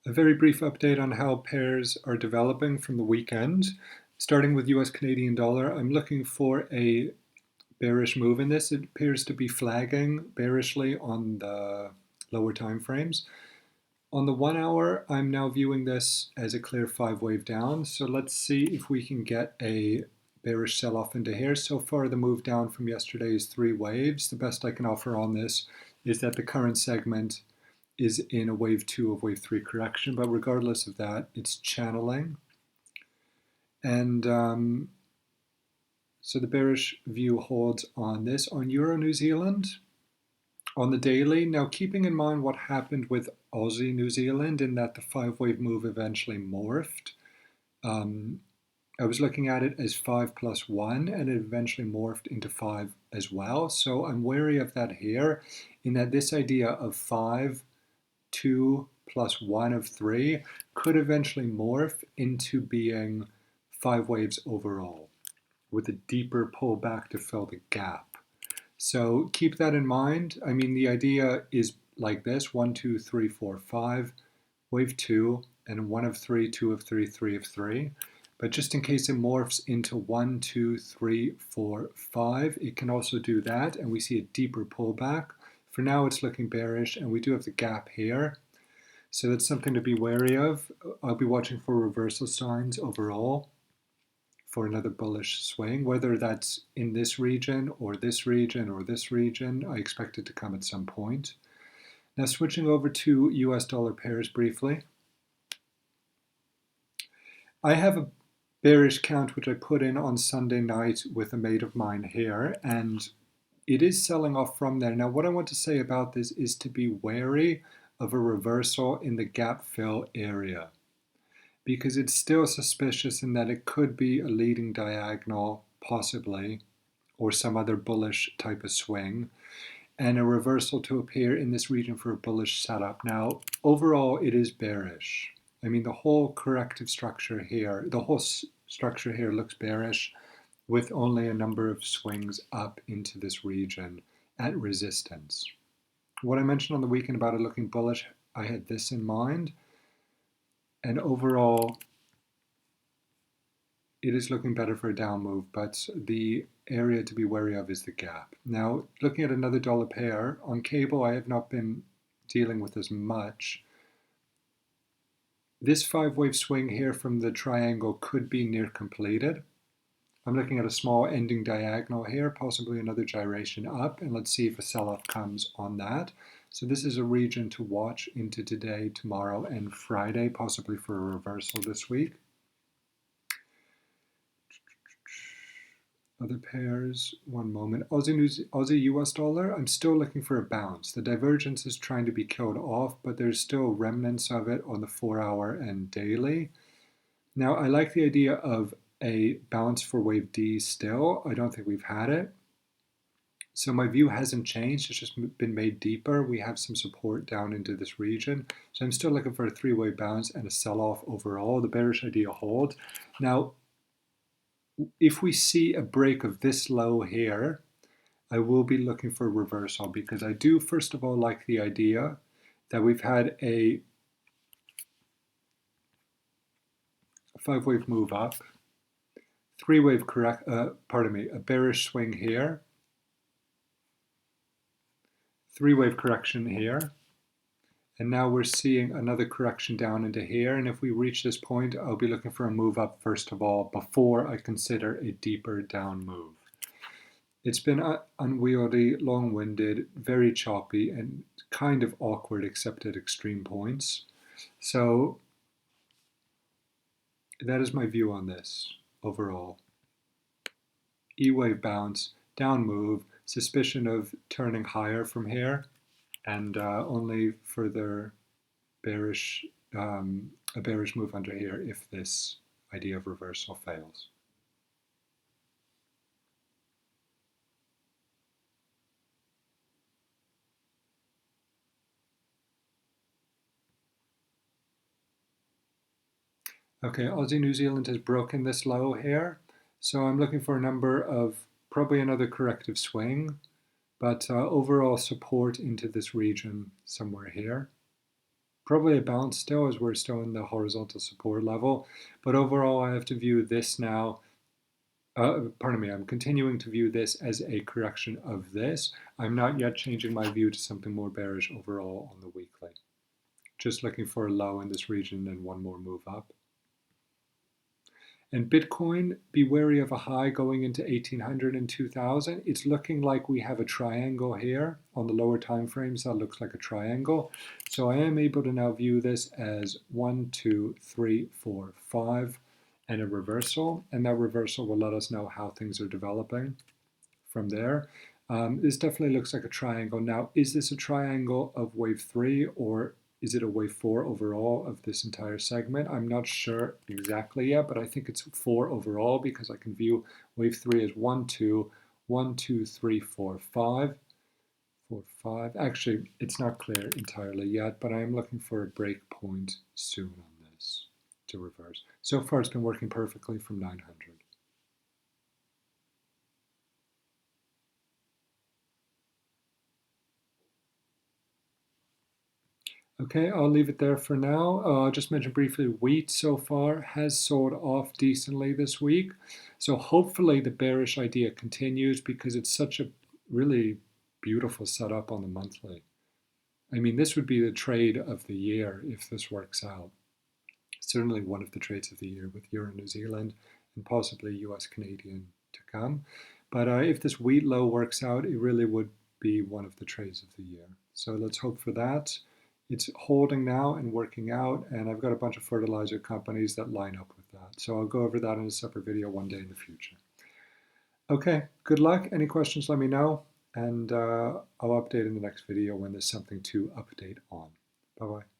A very brief update on how pairs are developing from the weekend. Starting with US Canadian dollar, I'm looking for a bearish move in this. It appears to be flagging bearishly on the lower time frames. On the 1 hour, I'm now viewing this as a clear 5-wave down. So let's see if we can get a bearish sell-off into here. So far, the move down from yesterday is 3 waves. The best I can offer on this is that the current segment is in a wave 2 of wave 3 correction, but regardless of that, it's channeling. And so the bearish view holds on this. On Euro New Zealand, on the daily, now keeping in mind what happened with Aussie New Zealand in that the 5-wave move eventually morphed. I was looking at it as 5 plus 1, and it eventually morphed into 5 as well. So I'm wary of that here, in that this idea of 5, 2 plus 1 of 3 could eventually morph into being 5 waves overall, with a deeper pullback to fill the gap. So keep that in mind. I mean, the idea is like this: 1, 2, 3, 4, 5, wave 2, and 1 of 3, 2 of 3, 3 of 3. But just in case it morphs into 1, 2, 3, 4, 5, it can also do that, and we see a deeper pullback. For now, it's looking bearish, and we do have the gap here. So that's something to be wary of. I'll be watching for reversal signs overall for another bullish swing, whether that's in this region or this region or this region. I expect it to come at some point. Now switching over to US dollar pairs briefly. I have a bearish count which I put in on Sunday night with a mate of mine here, and it is selling off from there. Now what I want to say about this is to be wary of a reversal in the gap fill area, because it's still suspicious in that it could be a leading diagonal, possibly, or some other bullish type of swing, and a reversal to appear in this region for a bullish setup. Now, overall, it is bearish. I mean, the whole corrective structure here, the whole structure here looks bearish, with only a number of swings up into this region at resistance. What I mentioned on the weekend about it looking bullish, I had this in mind. And overall, it is looking better for a down move, but the area to be wary of is the gap. Now, looking at another dollar pair, on cable I have not been dealing with as much. This 5-wave swing here from the triangle could be near completed. I'm looking at a small ending diagonal here, possibly another gyration up, and let's see if a sell-off comes on that. So this is a region to watch into today, tomorrow, and Friday, possibly for a reversal this week. Other pairs, one moment. Aussie US dollar, I'm still looking for a bounce. The divergence is trying to be killed off, but there's still remnants of it on the 4-hour and daily. Now, I like the idea of a bounce for wave D still. I don't think we've had it. So my view hasn't changed, it's just been made deeper. We have some support down into this region. So I'm still looking for a 3-wave bounce and a sell-off overall. The bearish idea holds. Now, if we see a break of this low here, I will be looking for a reversal, because I do, first of all, like the idea that we've had a 5-wave move up, 3-wave a bearish swing here, 3-wave correction here, and now we're seeing another correction down into here. And if we reach this point, I'll be looking for a move up first of all before I consider a deeper down move. It's been unwieldy, long-winded, very choppy, and kind of awkward except at extreme points. So that is my view on this overall. E-wave bounce, down move, suspicion of turning higher from here, and only further bearish, a bearish move under here if this idea of reversal fails. Okay, Aussie New Zealand has broken this low here, so I'm looking for a number of, probably another corrective swing, but overall support into this region somewhere here. Probably a bounce still as we're still in the horizontal support level. But overall, I have to view this now. Pardon me, I'm continuing to view this as a correction of this. I'm not yet changing my view to something more bearish overall on the weekly. Just looking for a low in this region and one more move up. And Bitcoin, be wary of a high going into 1800 and 2000. It's looking like we have a triangle here on the lower time frames. That looks like a triangle. So I am able to now view this as 1, 2, 3, 4, 5, and a reversal. And that reversal will let us know how things are developing from there. This definitely looks like a triangle. Now, is this a triangle of wave 3 or is it a wave 4 overall of this entire segment? I'm not sure exactly yet, but I think it's 4 overall because I can view wave 3 as 1, 2, 1, 2, 3, 4, 5. 4, 5. Actually, it's not clear entirely yet, but I am looking for a break point soon on this to reverse. So far, it's been working perfectly from 900. Okay, I'll leave it there for now. I'll just mention briefly, wheat so far has sold off decently this week. So hopefully the bearish idea continues because it's such a really beautiful setup on the monthly. I mean, this would be the trade of the year if this works out. Certainly one of the trades of the year with Euro New Zealand and possibly US Canadian to come. But if this wheat low works out, it really would be one of the trades of the year. So let's hope for that. It's holding now and working out, and I've got a bunch of fertilizer companies that line up with that. So I'll go over that in a separate video one day in the future. Okay, good luck. Any questions, let me know, and I'll update in the next video when there's something to update on. Bye-bye.